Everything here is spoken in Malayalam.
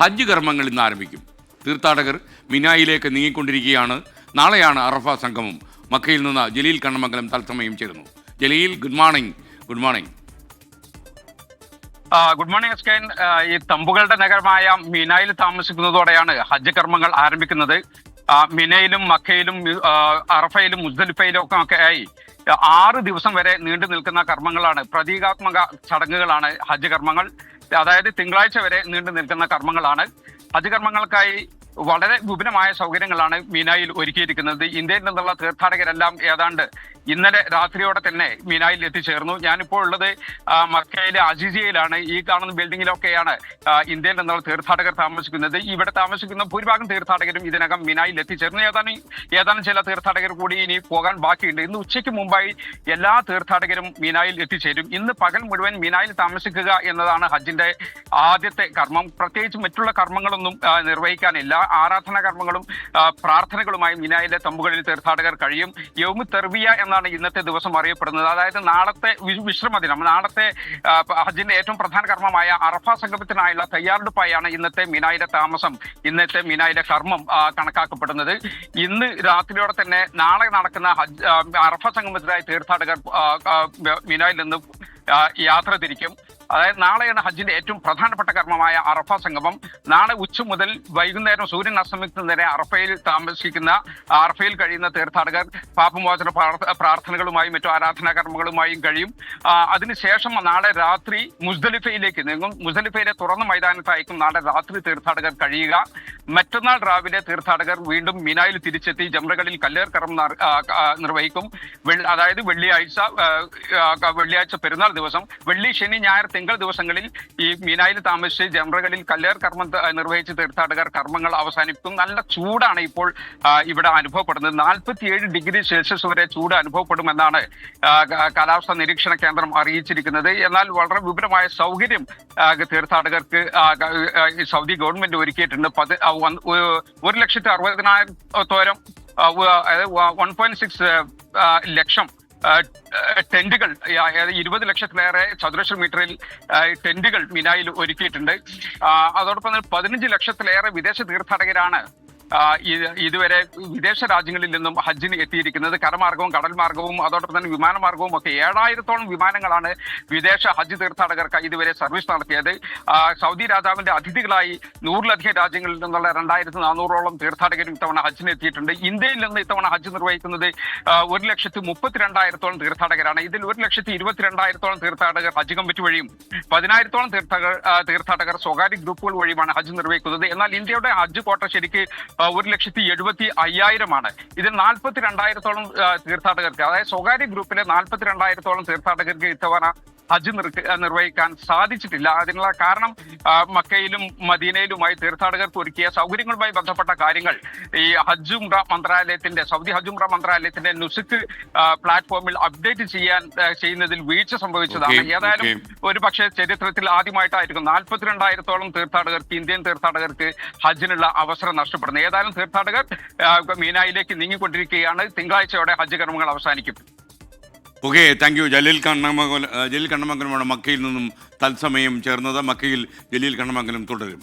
ഹജ്ജ് കർമ്മങ്ങൾ ഇന്ന് ആരംഭിക്കും. തീർത്ഥാടകർ മിനായിലേക്ക് നീങ്ങിക്കൊണ്ടിരിക്കുകയാണ്. നാളെയാണ് അറഫ സംഗമം. മക്കയിൽ നിന്ന് ജലീൽ കണ്ണമംഗലം തത്സമയം ചേരുന്നു. Jaleel, good morning. Good morning എസ്കൈൻ. ഈ തമ്പുകളുടെ നഗരമായ മിനായിൽ താമസിക്കുന്നതോടെയാണ് ഹജ്ജ് കർമ്മങ്ങൾ ആരംഭിക്കുന്നത്. മിനയിലും മക്കയിലും അറഫയിലും മുസ്ദലിഫയിലും ഒക്കെ ആയി 6 ദിവസം വരെ നീണ്ടു നിൽക്കുന്ന കർമ്മങ്ങളാണ്, പ്രതീകാത്മക ചടങ്ങുകളാണ് ഹജ്ജ് കർമ്മങ്ങൾ. അതായത് തിങ്കളാഴ്ച വരെ നീണ്ടു നിൽക്കുന്ന കർമ്മങ്ങളാണ്. ഹജ്ജ് കർമ്മങ്ങൾക്കായി വളരെ വിപുലമായ സൗകര്യങ്ങളാണ് മിനായിൽ ഒരുക്കിയിരിക്കുന്നത്. ഇന്ത്യയിൽ നിന്നുള്ള തീർത്ഥാടകരെല്ലാം ഏതാണ്ട് ഇന്നലെ രാത്രിയോടെ തന്നെ മിനായിൽ എത്തിച്ചേർന്നു. ഞാനിപ്പോൾ ഉള്ളത് മക്കയിലെ അസീസിയയിലാണ്. ഈ കാണുന്ന ബിൽഡിങ്ങിലൊക്കെയാണ് ഇന്ത്യയിൽ നിന്നുള്ള തീർത്ഥാടകർ താമസിക്കുന്നത്. ഇവിടെ താമസിക്കുന്ന ഭൂരിഭാഗം തീർത്ഥാടകരും ഇതിനകം മിനായിൽ എത്തിച്ചേർന്നു. ഏതാനും ചില തീർത്ഥാടകർ കൂടി ഇനി പോകാൻ ബാക്കിയുണ്ട്. ഇന്ന് ഉച്ചയ്ക്ക് മുമ്പായി എല്ലാ തീർത്ഥാടകരും മിനായിൽ എത്തിച്ചേരും. ഇന്ന് പകൽ മുഴുവൻ മിനായിൽ താമസിക്കുക എന്നതാണ് ഹജ്ജിന്റെ ആദ്യത്തെ കർമ്മം. പ്രത്യേകിച്ച് മറ്റുള്ള കർമ്മങ്ങളൊന്നും നിർവഹിക്കാനില്ല. ആരാധനാ കർമ്മങ്ങളും പ്രാർത്ഥനകളുമായി മിനായിലെ തമ്പുകളിൽ തീർത്ഥാടകർ കഴിയും. യൗമു തർവിയ എന്നാണ് ഇന്നത്തെ ദിവസം അറിയപ്പെടുന്നത്. അതായത് നാളത്തെ വിശ്രമ ദിനം. നാളത്തെ ഹജ്ജിന്റെ ഏറ്റവും പ്രധാന കർമ്മമായ അറഫ സംഗമത്തിനായുള്ള തയ്യാറെടുപ്പായാണ് ഇന്നത്തെ മിനായിലെ താമസം, ഇന്നത്തെ മിനായിലെ കർമ്മം കണക്കാക്കപ്പെടുന്നത്. ഇന്ന് രാത്രിയോടെ തന്നെ നാളെ നടക്കുന്ന അറഫ സംഗമത്തിനായി തീർത്ഥാടകർ മിനായിൽ നിന്ന് യാത്ര തിരിക്കും. അതായത് നാളെയാണ് ഹജ്ജിന്റെ ഏറ്റവും പ്രധാനപ്പെട്ട കർമ്മമായ അറഫ സംഗമം. നാളെ ഉച്ച മുതൽ വൈകുന്നേരം സൂര്യൻ അസ്തമിക്കുന്നതിനെ അറഫയിൽ കഴിയുന്ന തീർത്ഥാടകർ പാപമോചന പ്രാർത്ഥനകളുമായും മറ്റു ആരാധനാ കർമ്മങ്ങളുമായും കഴിയും. അതിനുശേഷം നാളെ രാത്രി മുസ്ദലിഫയിലേക്ക് നീങ്ങും. മുസ്ദലിഫയിലെ തുറന്ന മൈതാനത്തായിരിക്കും നാളെ രാത്രി തീർത്ഥാടകർ കഴിയുക. മറ്റന്നാൾ രാവിലെ തീർത്ഥാടകർ വീണ്ടും മിനായിൽ തിരിച്ചെത്തി ജംറകളിൽ കല്ലേർ കർമ്മം നിർവഹിക്കും. അതായത് വെള്ളിയാഴ്ച പെരുന്നാൾ ദിവസം, വെള്ളി, ശനി, ഞായർ, തിങ്കൾ ദിവസങ്ങളിൽ ഈ മിനായിൽ താമസിച്ച് ജംറകളിൽ കല്ലേർ കർമ്മം നിർവഹിച്ച് തീർത്ഥാടകർ കർമ്മങ്ങൾ അവസാനിപ്പിക്കും. നല്ല ചൂടാണ് ഇപ്പോൾ ഇവിടെ അനുഭവപ്പെടുന്നത്. 47 ഡിഗ്രി സെൽഷ്യസ് വരെ ചൂട് അനുഭവപ്പെടുമെന്നാണ് കാലാവസ്ഥാ നിരീക്ഷണ കേന്ദ്രം അറിയിച്ചിരിക്കുന്നത്. എന്നാൽ വളരെ വിപുലമായ സൗകര്യം തീർത്ഥാടകർക്ക് സൗദി ഗവൺമെന്റ് ഒരുക്കിയിട്ടുണ്ട്. 1,60,000 അതായത് 1.6 ലക്ഷം ടെന്റുകൾ, 20 ലക്ഷത്തിലേറെ ചതുരശ്ര മീറ്ററിൽ ടെന്റുകൾ മിനായിൽ ഒരുക്കിയിട്ടുണ്ട്. അതോടൊപ്പം തന്നെ 15 ലക്ഷത്തിലേറെ വിദേശ തീർത്ഥാടകരാണ് ഇതുവരെ വിദേശ രാജ്യങ്ങളിൽ നിന്നും ഹജ്ജിന് എത്തിയിരിക്കുന്നത്. കരമാർഗവും കടൽ മാർഗവും അതോടൊപ്പം തന്നെ വിമാനമാർഗവും ഒക്കെ 7000-ഓളം വിമാനങ്ങളാണ് വിദേശ ഹജ്ജ് തീർത്ഥാടകർക്ക് ഇതുവരെ സർവീസ് നടത്തിയത്. സൗദി രാജാവിന്റെ അതിഥികളായി 100-ലധികം രാജ്യങ്ങളിൽ നിന്നുള്ള 2400-ഓളം തീർത്ഥാടകരും ഇത്തവണ ഹജ്ജിന് എത്തിയിട്ടുണ്ട്. ഇന്ത്യയിൽ നിന്ന് ഇത്തവണ ഹജ്ജ് നിർവഹിക്കുന്നത് 1,32,000-ഓളം തീർത്ഥാടകരാണ്. ഇതിൽ 1,22,000-ഓളം തീർത്ഥാടകർ ഹജ്ജ് കമ്മിറ്റി വഴിയും 10,000-ഓളം തീർത്ഥാടകർ സ്വകാര്യ ഗ്രൂപ്പുകൾ വഴിയുമാണ് ഹജ്ജ് നിർവഹിക്കുന്നത്. എന്നാൽ ഇന്ത്യയുടെ ഹജ്ജ് കോട്ട ശരിക്ക് 1,75,000-ആണ്. ഇതിൽ 42,000-ഓളം തീർത്ഥാടകർക്ക്, അതായത് സ്വകാര്യ ഗ്രൂപ്പിലെ 42,000-ഓളം തീർത്ഥാടകർക്ക് ഇത്തവണ ഹജ്ജ് നിർവഹിക്കാൻ സാധിച്ചിട്ടില്ല. അതിനുള്ള കാരണം മക്കയിലും മദീനയിലുമായി തീർത്ഥാടകർക്ക് ഒരുക്കിയ സൗകര്യങ്ങളുമായി ബന്ധപ്പെട്ട കാര്യങ്ങൾ ഈ സൗദി ഹജ്ജ് ഉംറ മന്ത്രാലയത്തിന്റെ നുസുക്ക് പ്ലാറ്റ്ഫോമിൽ അപ്ഡേറ്റ് ചെയ്യുന്നതിൽ വീഴ്ച സംഭവിച്ചതാണ്. ഏതായാലും ഒരു പക്ഷേ ചരിത്രത്തിൽ ആദ്യമായിട്ടായിരിക്കും 42,000-ഓളം തീർത്ഥാടകർക്ക്, ഇന്ത്യൻ തീർത്ഥാടകർക്ക് ഹജ്ജിനുള്ള അവസരം നഷ്ടപ്പെടുന്നത്. ഏതായാലും തീർത്ഥാടകർ മീനായിലേക്ക് നീങ്ങിക്കൊണ്ടിരിക്കുകയാണ്. തിങ്കളാഴ്ചയോടെ ഹജ്ജ് കർമ്മങ്ങൾ അവസാനിക്കും. Okay, thank you. ജലീൽ കണ്ണമംഗലമാണ് മക്കയിൽ നിന്നും തത്സമയം ചേർന്നത്. മക്കയിൽ ജലീൽ കണ്ണമംഗലം തുടരും.